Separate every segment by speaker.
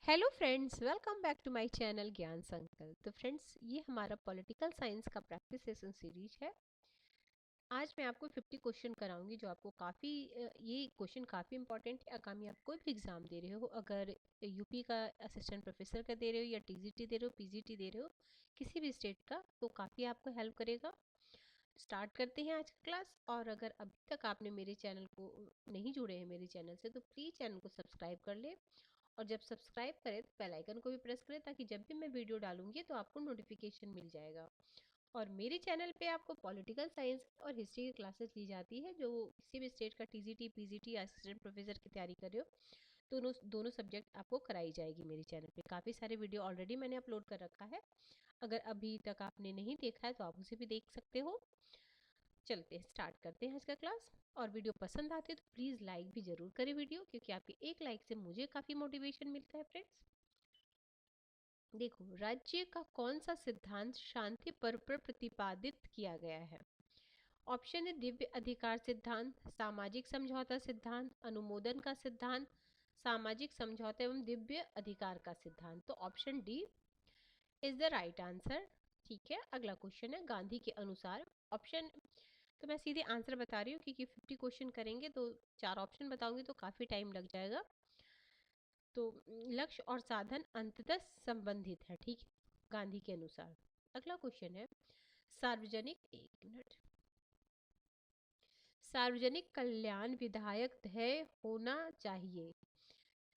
Speaker 1: Hello friends, welcome back to my channel Gyan Sankalp. तो friends, ये हमारा पॉलिटिकल साइंस का प्रैक्टिस सेशन सीरीज है। आज मैं आपको 50 क्वेश्चन कराऊंगी जो आपको ये क्वेश्चन काफ़ी इंपॉर्टेंट है। आगामी आप कोई भी एग्जाम दे रहे हो, अगर यूपी का असिस्टेंट प्रोफेसर का दे रहे हो या टीजीटी दे रहे हो, पीजीटी दे रहे हो, किसी भी स्टेट का, तो काफ़ी आपको हेल्प करेगा। स्टार्ट करते हैं आज का क्लास। और अगर अभी तक आपने मेरे चैनल को नहीं जुड़े हैं मेरे चैनल से, तो प्लीज़ चैनल को सब्सक्राइब कर ले। और जब सब्सक्राइब करें तो बेल आइकन को भी प्रेस करें, ताकि जब भी मैं वीडियो डालूंगी तो आपको नोटिफिकेशन मिल जाएगा। और मेरे चैनल पे आपको पॉलिटिकल साइंस और हिस्ट्री की क्लासेस ली जाती है। जो किसी भी स्टेट का टीजीटी पीजीटी असिस्टेंट प्रोफेसर की तैयारी कर रहे हो, दोनों दोनों सब्जेक्ट आपको कराई जाएगी मेरे चैनल पे। काफ़ी सारे वीडियो ऑलरेडी मैंने अपलोड कर रखा है। अगर अभी तक आपने नहीं देखा है तो आप उसे भी देख सकते हो। चलते हैं, स्टार्ट करते हैं आज का क्लास। और वीडियो पसंद आती है तो प्लीज़ लाइक भी ज़रूर करें वीडियो, क्योंकि आपकी एक लाइक से मुझे काफ़ी मोटिवेशन मिलता है फ्रेंड्स। देखो, राज्य का कौन सा सिद्धांत शांति पर्व पर प्रतिपादित किया गया है? ऑप्शन है दिव्य अधिकार सिद्धांत, सामाजिक समझौता सिद्धांत, अनुमोदन का सिद्धांत, सामाजिक समझौता एवं दिव्य अधिकार का सिद्धांत। तो option D is the right answer. ठीक है, अगला क्वेश्चन है गांधी के अनुसार। ऑप्शन, तो मैं सीधे आंसर बता रही हूँ, क्योंकि 50 क्वेश्चन करेंगे तो 4 ऑप्शन बताऊंगी तो काफ़ी टाइम लग जाएगा। तो लक्ष्य और साधन अंततः संबंधित है, ठीक है, गांधी के अनुसार। अगला क्वेश्चन है सार्वजनिक, एक मिनट, सार्वजनिक कल्याण विधायक ध्येय होना चाहिए।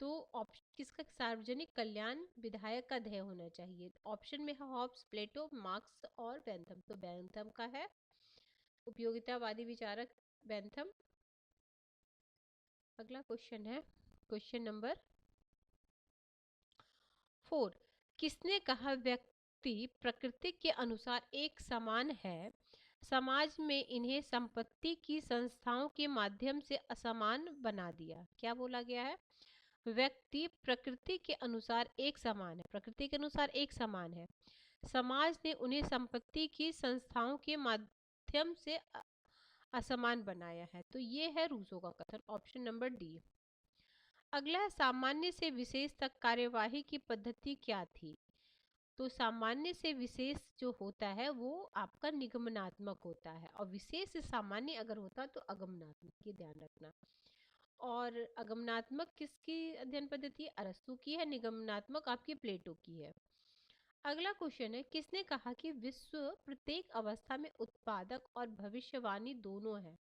Speaker 1: तो ऑप्शन किसका सार्वजनिक कल्याण विधायक का ध्येय होना चाहिए? ऑप्शन में है हॉब्स, प्लेटो, मार्क्स और बेंथम। तो बेंथम का है, उपयोगितावादी विचारक बेंथम। अगला क्वेश्चन है क्वेश्चन नंबर 4। किसने कहा व्यक्ति प्रकृति के अनुसार एक समान है, समाज में इन्हें संपत्ति की संस्थाओं के माध्यम से असमान बना दिया? क्या बोला गया है? व्यक्ति प्रकृति के अनुसार एक समान है, प्रकृति के अनुसार एक समान है, समाज ने उन्हें संपत्ति की संस्थाओं के माध्यम से असमान बनाया है। तो ये है रूसो का कथन, ऑप्शन नंबर डी। अगला है सामान्य से विशेष तक कार्यवाही की पद्धति क्या थी? तो सामान्य से विशेष जो होता है वो आपका निगमनात्मक होता है, और विशेष से सामान्य अगर होता तो अगमनात्मक, ये ध्यान रखना। और अगमनात्मक किसकी अध्ययन पद्धति? अरस्तु की है। निगमनात्मक आपकी प्लेटो की है। अगला क्वेश्चन है किसने कहा कि विश्व प्रत्येक अवस्था में उत्पादक और भविष्यवाणी दोनों है?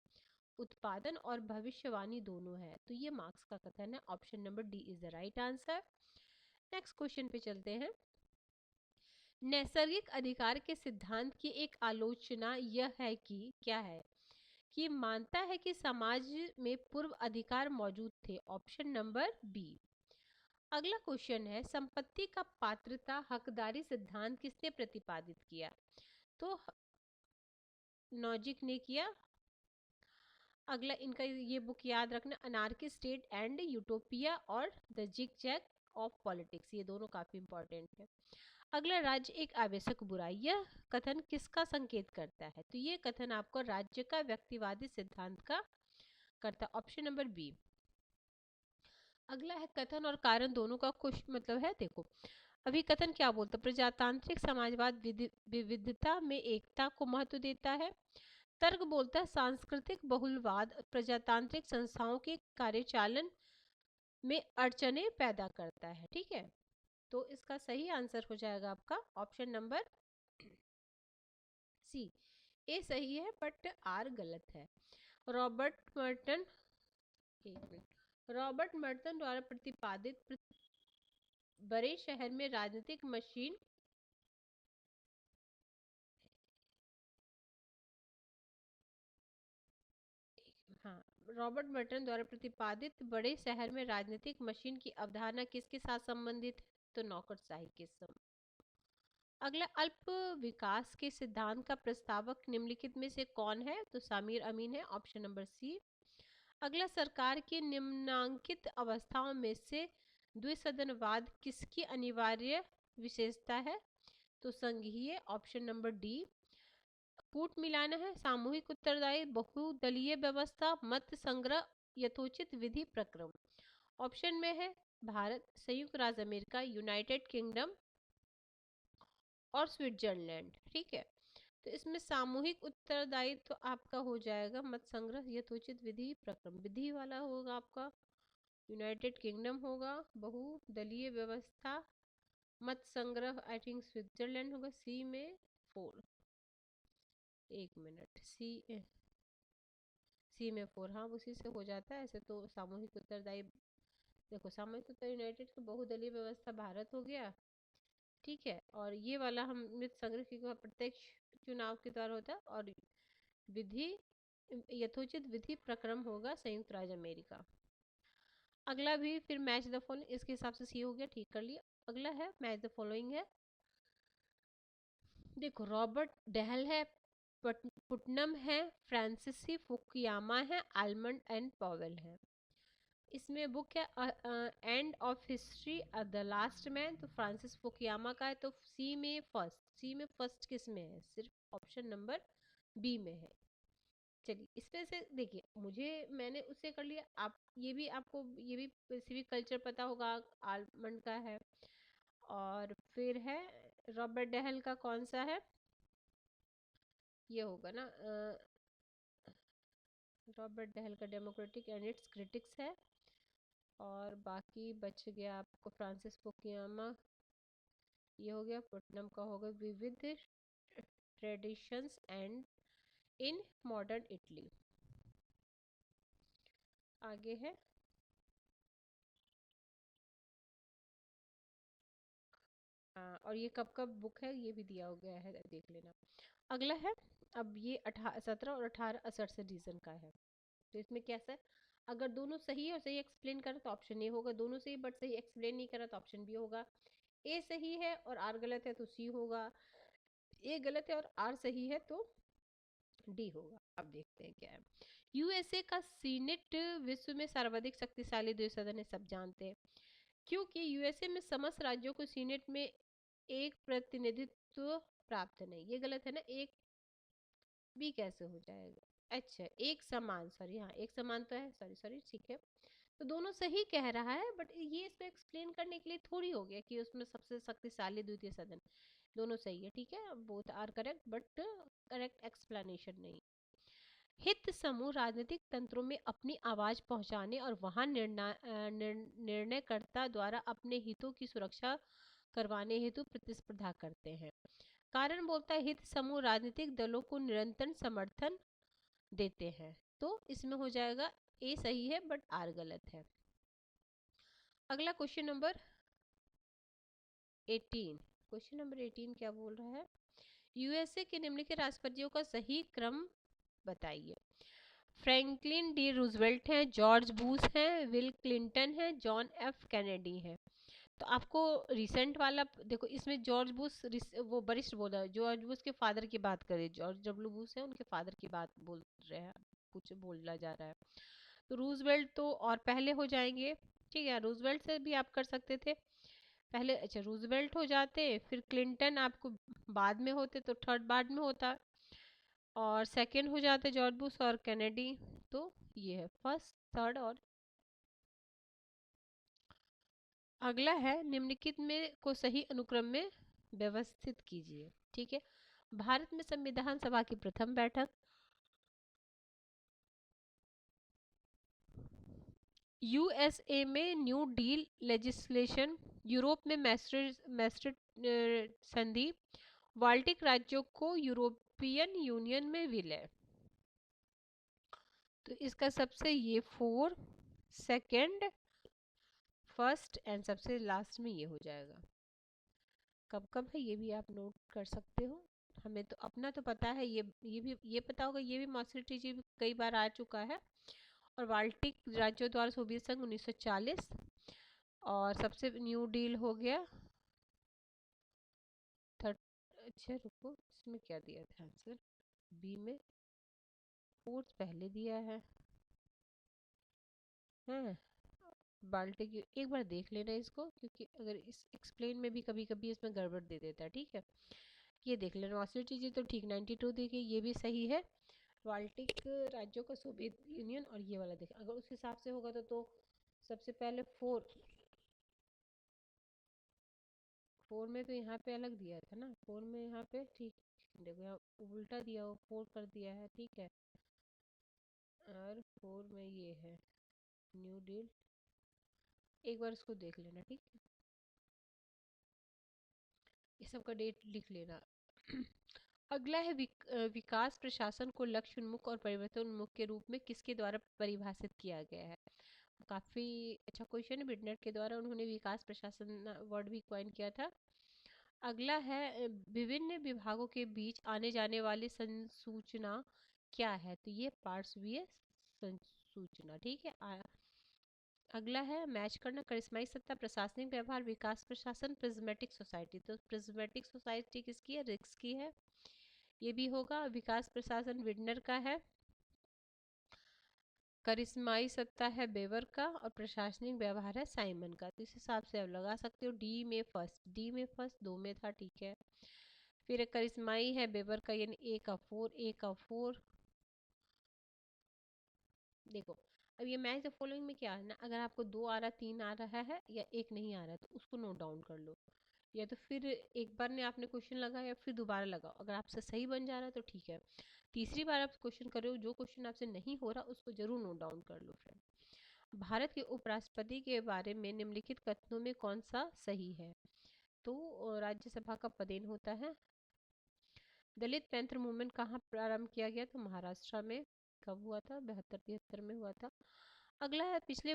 Speaker 1: उत्पादन और भविष्यवाणी दोनों है, तो ये मार्क्स का कथन है, option number D is the right answer. Next question पे चलते हैं। नैसर्गिक अधिकार के सिद्धांत की एक आलोचना यह है कि क्या है? कि मानता है कि समाज में पूर्व अधिकार मौजूद थे, ऑप्शन नंबर बी। अगला क्वेश्चन है संपत्ति का पात्रता हकदारी सिद्धांत किसने प्रतिपादित किया? तो नॉजिक ने किया। अगला इनका ये बुक याद रखना, अनार्की स्टेट एंड यूटोपिया और the zigzag of politics, ये दोनों काफी इंपॉर्टेंट है। अगला राज्य एक आवश्यक बुराई, यह कथन किसका संकेत करता है? तो ये कथन आपको राज्य का व्यक्तिवादी सिद्धांत का करता है, ऑप्शन नंबर बी। अगला है कथन और कारण दोनों का कुछ मतलब है। देखो, अभी कथन क्या बोलता है? प्रजातांत्रिक समाजवाद विविधता में एकता को महत्व देता है। तर्क बोलता है सांस्कृतिक बहुलवाद प्रजातांत्रिक संस्थाओं के कार्यचालन में अड़चने पैदा करता है, ठीक है। तो इसका सही आंसर हो जाएगा आपका ऑप्शन नंबर सी। ए सही है बट आर गलत है। रॉबर्ट मर्टन, एक मिनट, रॉबर्ट मर्टन द्वारा प्रतिपादित बड़े शहर में राजनीतिक मशीन, हाँ, रॉबर्ट मर्टन द्वारा प्रतिपादित बड़े शहर में राजनीतिक मशीन की अवधारणा किसके साथ संबंधित है? तो नौकरशाही के साथ। अगला अल्प विकास के सिद्धांत का प्रस्तावक निम्नलिखित में से कौन है? तो सामिर अमीन है, ऑप्शन नंबर सी। अगला सरकार की निम्नांकित अवस्थाओं में से द्विसदनवाद किसकी अनिवार्य विशेषता है? तो संघीय, ऑप्शन नंबर डी। कूट मिलाना है, सामूहिक उत्तरदायी, बहुदलीय व्यवस्था, मत संग्रह, यथोचित विधि प्रक्रम। ऑप्शन में है भारत, संयुक्त राज्य अमेरिका, यूनाइटेड किंगडम और स्विट्जरलैंड। ठीक है, तो इसमें सामूहिक उत्तरदायित्व तो आपका हो जाएगा मत संग्रह यथोचित विधि प्रक्रम विधि वाला होगा आपका। यूनाइटेड किंगडम होगा, बहुदलीय व्यवस्था, मत संग्रह आई थिंक स्विट्जरलैंड होगा। सी में 4, एक मिनट, सी में 4, हाँ उसी से हो जाता है ऐसे तो। सामूहिक उत्तरदायी, देखो सामूहिक उत्तर यूनाइटेड की बहुदलीय व्यवस्था भारत हो गया। ठीक है, और ये वाला हम मृत संग्रह की प्रत्यक्ष चुनाव के द्वारा होता है, और विधि यथोचित विधि प्रक्रम होगा संयुक्त राज्य अमेरिका। अगला भी फिर मैच द फॉलोइंग, इसके हिसाब से सी हो गया, ठीक कर लिया। अगला है मैच द फॉलोइंग है, देखो रॉबर्ट डहल है, पुटनम है, फ्रांसीसी फुकुयामा है, आलमंड एंड पॉवेल है। इसमें बुक है end of history the last man, तो फ्रांसिस फुकुयामा का है। तो सी में फर्स्ट किस में है, सिर्फ ऑप्शन नंबर बी में है। चलिए इसमें से देखिए, मैंने उससे कर लिया, आप ये भी आपको ये भी सिविक कल्चर पता होगा, आलमंड का है। और फिर है रॉबर्ट डहल का कौन सा है, ये होगा ना रॉबर्ट डहल का डेमोक्रेटिक एंड इट्स क्रिटिक्स है। और बाकी बच गया आपको फ्रांसिस फुकुयामा, ये हो गया। पुटनम का होगा विविध traditions and in modern Italy. आगे है और ये कब कब बुक है ये भी दिया हो गया है, देख लेना। अगला है, अब ये 17 और 18 असर रीजन का है। तो इसमें कैसा है, अगर दोनों सही है और सही एक्सप्लेन करा तो ऑप्शन ए होगा, दोनों सही बट सही एक्सप्लेन नहीं करा तो ऑप्शन बी होगा। ए सही है और आर गलत है तो सी होगा, ए गलत है और आर सही है तो डी होगा। अब देखते हैं क्या है। यूएसए का सीनेट विश्व में सर्वाधिक शक्तिशाली द्वि सदन है, सब जानते हैं, क्योंकि यूएसए में समस्त राज्यों को सीनेट में एक प्रतिनिधित्व प्राप्त नहीं, ये गलत है ना, एक बी कैसे हो जाएगा, अच्छा एक समान, सॉरी हाँ एक समान तो है, सॉरी सॉरी ठीक है। तो दोनों सही कह रहा है, बट ये इसको एक्सप्लेन करने के लिए थोड़ी हो गया कि उसमें सबसे शक्तिशाली द्वितीय सदन, दोनों सही है ठीक है, both are correct but correct explanation नहीं। हित समूह राजनीतिक तंत्रों में अपनी आवाज पहुंचाने और वहां निर्णयकर्ता द्वारा अपने हितों की सुरक्षा करवाने हेतु प्रतिस्पर्धा करते हैं। कारण बोलता है हित समूह राजनीतिक दलों को निरंतर समर्थन देते हैं, तो इसमें हो जाएगा ए सही है बट आर गलत है। अगला क्वेश्चन नंबर 18, क्वेश्चन नंबर 18 क्या बोल रहा है, यूएसए के निम्नलिखित राष्ट्रपतियों का सही क्रम बताइए। फ्रैंकलिन डी रूजवेल्ट हैं, जॉर्ज बुश हैं, विल क्लिंटन हैं, जॉन एफ कैनेडी हैं। तो आपको रिसेंट वाला देखो, इसमें जॉर्ज बुश वो वरिष्ठ बोल रहा है, जॉर्ज बुश के फादर की बात करें, जॉर्ज डब्ल्यू बुश है उनके फादर की बात बोल रहे हैं, कुछ बोला जा रहा है। तो रूजवेल्ट तो और पहले हो जाएंगे, ठीक है, रूजवेल्ट से भी आप कर सकते थे पहले, अच्छा रूजवेल्ट हो जाते, फिर क्लिंटन आपको बाद में होते तो थर्ड बाद में होता, और सेकंड हो जाते जॉर्ज बुश और कैनेडी, तो ये है फर्स्ट थर्ड और। अगला है निम्नलिखित में को सही अनुक्रम में व्यवस्थित कीजिए। ठीक है, भारत में संविधान सभा की प्रथम बैठक, यूएसए में न्यू डील लेजिस्लेशन, यूरोप में मैस्ट्रिक्ट संधि, बाल्टिक राज्यों को यूरोपियन यूनियन में विलय। तो इसका सबसे ये 4 सेकंड फर्स्ट एंड सबसे लास्ट में ये हो जाएगा। कब कब है ये भी आप नोट कर सकते हो, हमें तो अपना तो पता है, ये भी ये पता होगा, ये भी मास्टर जी भी कई बार आ चुका है। और बाल्टिक राज्यों द्वारा सोवियत संघ 1940, और सबसे न्यू डील हो गया थर्ड। अच्छा रुको, इसमें क्या दिया था आंसर, बी में फोर्थ पहले दिया है, हैं बाल्टिक, एक बार देख लेना इसको, क्योंकि अगर इस एक्सप्लेन में भी कभी कभी इसमें गड़बड़ दे देता है, ठीक है। ये देख लेना, ऑस्ट्रेलिया जी तो ठीक 92 देखिए ये भी सही है, बाल्टिक राज्यों का सोवियत यूनियन, और ये वाला देख अगर उस हिसाब से होगा तो सबसे पहले फोर, फोर में तो यहाँ पे अलग दिया था ना, फोर में यहाँ पे ठीक, देखो यहाँ उल्टा दिया हो, फोर कर दिया है, ठीक है। और फोर में ये है न्यू डील, एक बार इसको देख लेना, ठीक है, ये सबका डेट लिख लेना। अगला है विकास प्रशासन को लक्ष्य उन्मुख और परिवर्तन उन्मुख के रूप में किसके द्वारा परिभाषित किया गया है। काफी अच्छा क्वेश्चन है, बिडनर के द्वारा उन्होंने विकास प्रशासन वर्ड भी कॉइन किया था। अगला है विभिन्न विभागों के बीच आने जाने वाली संसूचना क्या है, तो ये पार्श्वीय संसूचना, ठीक है। अगला है मैच करना, करिश्माई सत्ता, प्रशासनिक व्यवहार, विकास प्रशासन, प्रिज्मेटिक सोसाइटी, तो प्रिज्मेटिक सोसाइटी किसकी है, रिक्स की है, ये भी होगा। विकास प्रशासन विडनर का है, करिश्माई सत्ता है बेवर का, और प्रशासनिक व्यवहार है साइमन का। तो इस हिसाब से आप लगा सकते हो डी में फर्स्ट, डी में फर्स्ट, दो में था, ठीक है। फिर करिश्माई है बेवर का, यानी ए का फोर, ए का फोर। देखो अब ये मैच द फॉलोइंग में क्या है ना, अगर आपको दो आ रहा, तीन आ रहा है या एक नहीं आ रहा है तो उसको नोट डाउन कर लो, या तो फिर एक बार ने आपने क्वेश्चन लगाया फिर दोबारा लगाओ, अगर आपसे सही बन जा रहा है तो ठीक है, तीसरी बार आप क्वेश्चन कर रहे हो, जो क्वेश्चन आपसे नहीं हो रहा उसको जरूर नोट डाउन कर लो फ्रेंड। भारत के उपराष्ट्रपति के बारे में निम्नलिखित कथनों में कौन सा सही है, तो राज्यसभा का पदेन होता है। दलित पैंथर मूवमेंट कहाँ प्रारंभ किया गया, तो महाराष्ट्र में। कब हुआ था, 72-73 में हुआ था। अगला है पिछले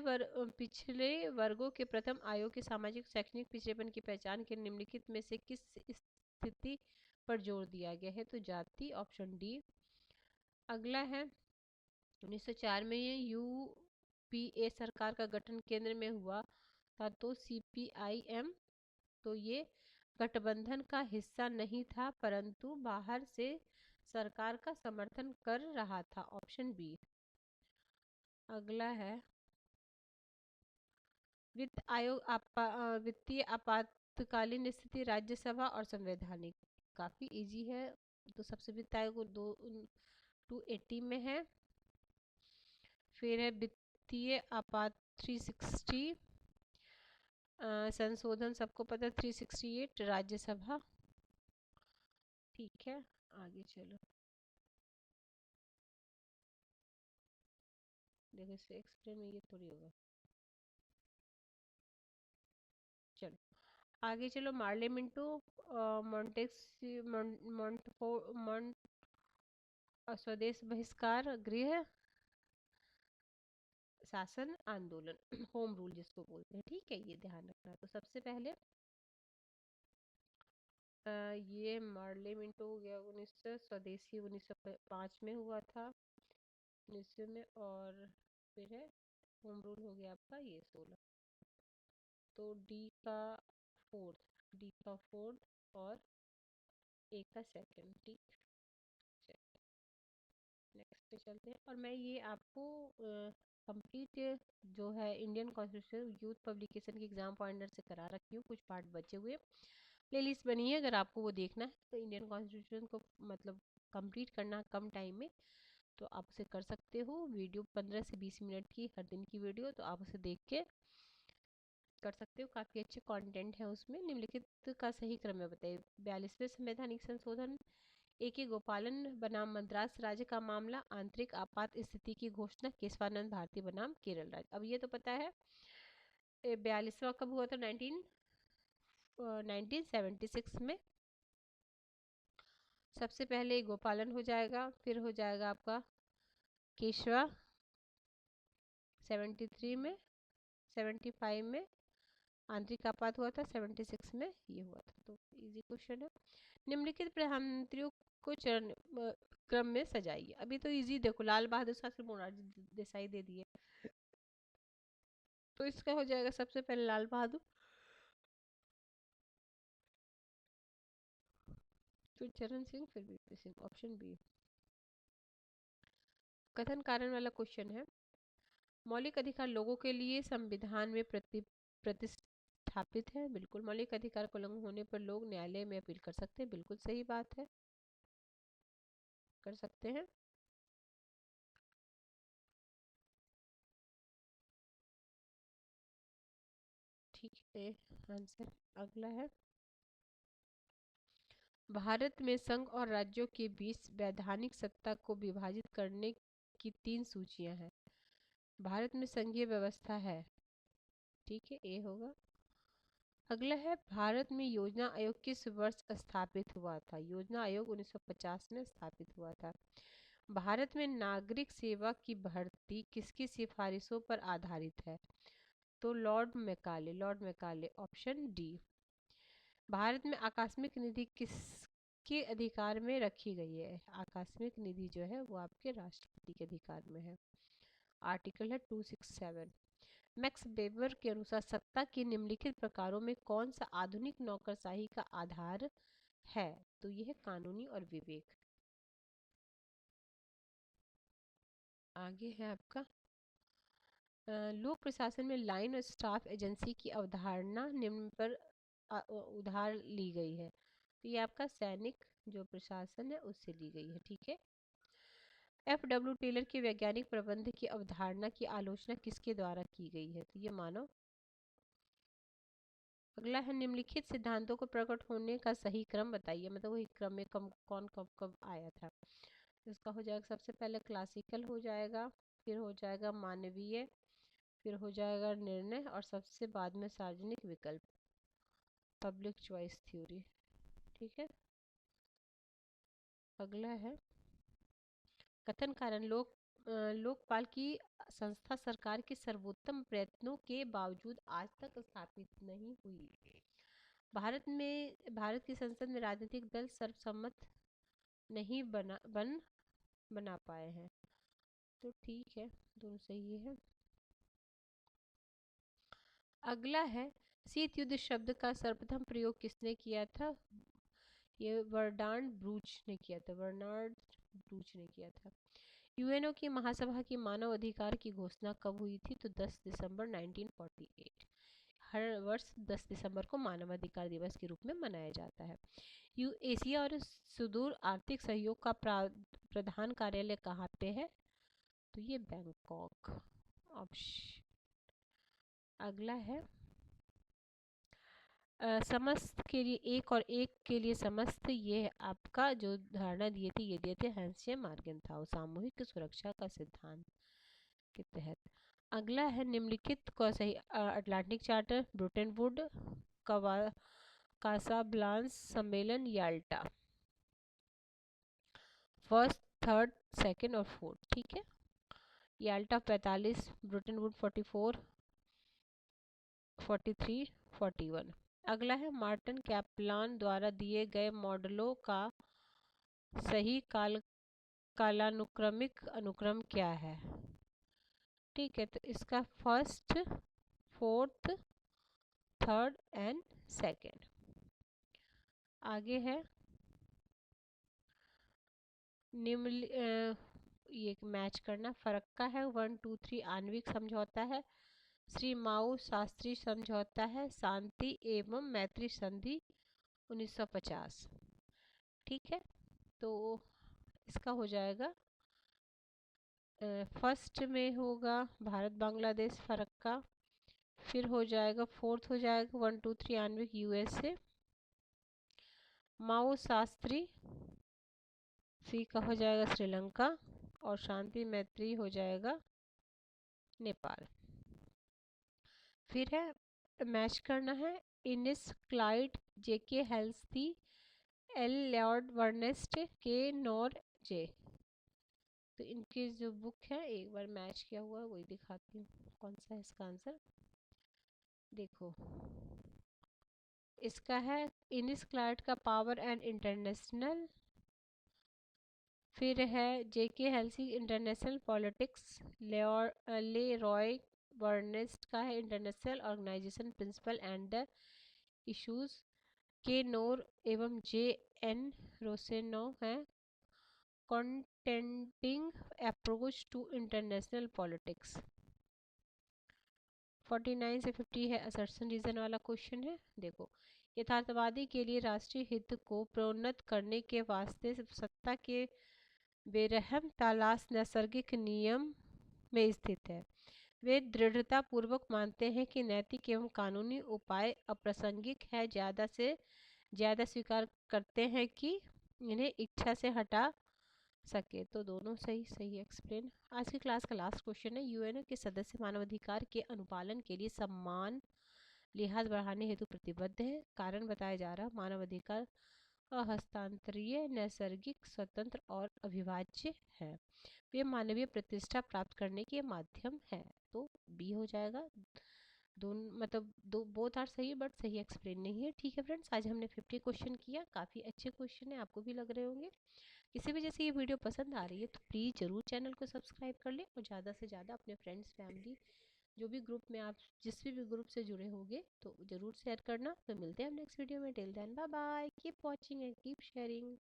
Speaker 1: वर्गों के प्रथम आयोग के सामाजिक शैक्षणिक पिछड़ेपन की पहचान के निम्नलिखित में से किस स्थिति पर जोर दिया गया है, तो जाति, ऑप्शन डी। अगला है 1904 में ये यूपीए सरकार का गठन केंद्र में हुआ था, तो सीपीआईएम, तो ये गठबंधन का हिस्सा नहीं था परंतु बाहर से सरकार का समर्थन कर रहा था, ऑप्शन बी। अगला है वित्तीय आपातकालीन स्थिति, राज्यसभा और संवैधानिक, काफी इजी है। तो सबसे वित्त आयोग 280 में है। फिर है वित्तीय आपात 360, संशोधन सबको पता 368, राज्यसभा, ठीक है। आगे चलो, देखो इससे एक्सप्लेन में ये थोड़ी होगा, चलो आगे चलो। मार्ले मिंटो, मॉन्टेक्स स्वदेश बहिष्कार, गृह शासन आंदोलन, होम रूल जिसको बोलते हैं, ठीक है, ये ध्यान रखना। तो सबसे पहले ये मार्ले मिंटो हो गया 1900, स्वदेशी 1905 में हुआ था, 1900 में, और फिर है होम रूल हो गया आपका ये 16, तो डी का फोर्थ, डी का फोर्थ और ए का सेकंड, ठीक। नेक्स्ट पे चलते हैं, और मैं ये आपको कंप्लीट जो है इंडियन कॉन्स्टिट्यूशन यूथ पब्लिकेशन की एग्जाम पॉइंटर से करा रखी हूँ, कुछ पार्ट बचे हुए प्लेलिस्ट बनी है, अगर आपको वो देखना है तो इंडियन कॉन्स्टिट्यूशन को मतलब कंप्लीट करना कम टाइम में, तो आप उसे कर सकते हो। वीडियो 15 से 20 मिनट की हर दिन की वीडियो, तो आप उसे देख के कर सकते हो, काफ़ी अच्छे कंटेंट है उसमें। निम्नलिखित का सही क्रम में बताइए। 42वें संवैधानिक संशोधन, ए के गोपालन बनाम मद्रास राज्य का मामला, आंतरिक आपात स्थिति की घोषणा, केशवानंद भारती बनाम केरल राज्य। अब ये तो पता है 42वां कब हुआ था, 1976 में। सबसे पहले गोपालन हो जाएगा, फिर हो जाएगा आपका केशवा 73 में, 75 में आंतरिक आपात हुआ था, 76 में ये हुआ था। तो इजी क्वेश्चन है। निम्नलिखित प्रधानमंत्रियों को चरण क्रम में सजाइए। अभी तो इजी, देखो लाल बहादुर शास्त्री, मोरारजी देसाई दे दिए, तो इसका हो जाएगा सबसे पहले लाल बहादुर, फिर चरण सिंह, फिर वीपी सिंह, ऑप्शन बी। कथन कारण वाला क्वेश्चन है। मौलिक अधिकार लोगों के लिए संविधान में प्रतिष्ठापित है, बिल्कुल। मौलिक अधिकार को उल्लंघन होने पर लोग न्यायालय में अपील कर सकते हैं, बिल्कुल सही बात है, कर सकते हैं। A answer. अगला है, भारत में संघ और राज्यों के बीच वैधानिक सत्ता को विभाजित करने की 3 सूचियां हैं। भारत में संघीय व्यवस्था है, ठीक है, ए होगा। अगला है, भारत में योजना आयोग किस वर्ष स्थापित हुआ था? योजना आयोग 1950 में स्थापित हुआ था। भारत में नागरिक सेवा की भर्ती किसकी सिफारिशों पर आधारित है? तो Lord Macaulay, option D. Bharat में आकस्मिक निधि किसके अधिकार में रखी गई है? आकस्मिक निधि जो है वो आपके राष्ट्रपति के अधिकार में है। आर्टिकल है 267। मैक्स वेबर के अनुसार सत्ता के निम्नलिखित प्रकारों में कौन सा आधुनिक नौकरशाही का आधार है? तो यह है कानूनी और विवेक। आगे है आपका, लोक प्रशासन में लाइन और स्टाफ एजेंसी की अवधारणा निम्न पर उधार ली गई है। तो ये आपका सैनिक जो प्रशासन है उससे ली गई है, ठीक है। F.W. टेलर के वैज्ञानिक प्रबंध की अवधारणा की आलोचना किसके द्वारा की गई है? तो ये मानव। अगला है, निम्नलिखित सिद्धांतों को प्रकट होने का सही क्रम बताइए, मतलब वही क्रम में कौन कब कब आया था। इसका हो जाएगा, सबसे पहले क्लासिकल हो जाएगा, फिर हो जाएगा मानवीय, फिर हो जाएगा निर्णय, और सबसे बाद में सार्वजनिक विकल्प, पब्लिक चॉइस थ्योरी, ठीक है। अगला है, कथन कारण लोकपाल की संस्था सरकार के सर्वोत्तम प्रयत्नों के बावजूद आज तक स्थापित नहीं हुई। भारत की संसद में राजनीतिक दल सर्वसम्मत नहीं बना पाए हैं। तो ठीक है, दोनों सही है। अगला है, शीत युद्ध शब्द का सर्वप्रथम प्रयोग किसने किया था? ये बर्नार्ड ब्रूच ने किया था। यूएनओ की महासभा की मानव अधिकार की घोषणा कब हुई थी? तो 10 दिसंबर 1948। हर वर्ष 10 दिसंबर को मानव अधिकार दिवस के रूप में मनाया जाता है। एशिया और सुदूर आर्थिक सहयोग का प्रधान कार्यालय कहाँ पे है? तो ये बैंकॉक, ऑप्शन। अगला है, समस्त के लिए एक और एक के लिए समस्त, ये आपका जो धारणा दिए थे ये दिए थे हैंस मार्गेंथाउ, सामूहिक सुरक्षा का सिद्धांत के तहत। अगला है, निम्नलिखित को सही, अटलांटिक चार्टर, ब्रेटन वुड, कासाब्लांस सम्मेलन, याल्टा, फर्स्ट, थर्ड, सेकंड और फोर्थ, ठीक है। Yalta 45, Brayton would 44, 43, 41। अगला है, मार्टिन कैपलान द्वारा दिए गए मॉडलों का सही कालानुक्रमिक अनुक्रम क्या है? ठीक है, तो इसका first, fourth, third and second. आगे है, ये मैच करना, फर्क का है 1, 2, 3 आणविक समझौता है, श्री माओ शास्त्री समझौता है, शांति एवं मैत्री संधि 1950, ठीक है। तो इसका हो जाएगा, फर्स्ट में होगा भारत बांग्लादेश फरक्का, फिर हो जाएगा फोर्थ, हो जाएगा 1, 2, 3 आणविक यूएसए, माओ शास्त्री, सी का हो जाएगा श्रीलंका, और शांति मैत्री हो जाएगा नेपाल। फिर है, मैच करना है, इनिस क्लाइड, जेके हेल्सी, एल लॉर्ड वर्नेस्ट, के नॉर जे। तो इनकी जो बुक है एक बार मैच किया हुआ है वही दिखाती हूँ, कौन सा है इसका आंसर। देखो, इसका है इनिस क्लाइड का पावर एंड इंटरनेशनल, फिर है जेके हेल्सी इंटरनेशनल पॉलिटिक्स, ले रॉय बर्नेस्ट का है international organisation principle and the issues, K Knorr एवं जे एन रोसेनो है contending approach to international politics. 49 से 50 है असर्शन रीजन वाला क्वेश्चन है। देखो, यथार्थवादी के लिए राष्ट्रीय हित को प्रोन्नत करने के वास्ते सत्ता के बेरहम तलाश नैसर्गिक नियम में स्थित है। वे दृढ़ता पूर्वक मानते हैं कि नैतिक एवं कानूनी उपाय अप्रासंगिक है, ज्यादा से ज्यादा स्वीकार करते हैं कि इन्हें इच्छा से हटा सके। तो दोनों सही सही एक्सप्लेन। आज की क्लास का लास्ट क्वेश्चन है, यूएनओ के सदस्य मानवाधिकार के अनुपालन के लिए समान लिहाज बढ़ाने हेतु प्रतिबद्ध है। कारण बताया जा रहा, मानवाधिकार हस्तांतरीय, नैसर्गिक, स्वतंत्र और अविभाज्य है। वे मानवीय प्रतिष्ठा प्राप्त करने के माध्यम है। तो बी हो जाएगा। दोनों मतलब दो बोथ आर सही, बट सही एक्सप्लेन नहीं है। ठीक है फ्रेंड्स, आज हमने 50 क्वेश्चन किया, काफ़ी अच्छे क्वेश्चन है, आपको भी लग रहे होंगे। किसी वजह से ये वीडियो पसंद आ रही है तो प्लीज़ ज़रूर चैनल को सब्सक्राइब कर लें और ज़्यादा से ज़्यादा अपने फ्रेंड्स फैमिली जो भी ग्रुप में आप जिस भी ग्रुप से जुड़े होंगे तो ज़रूर शेयर करना। तो मिलते हैं हम नेक्स्ट वीडियो में। Till then bye bye, keep watching and keep sharing.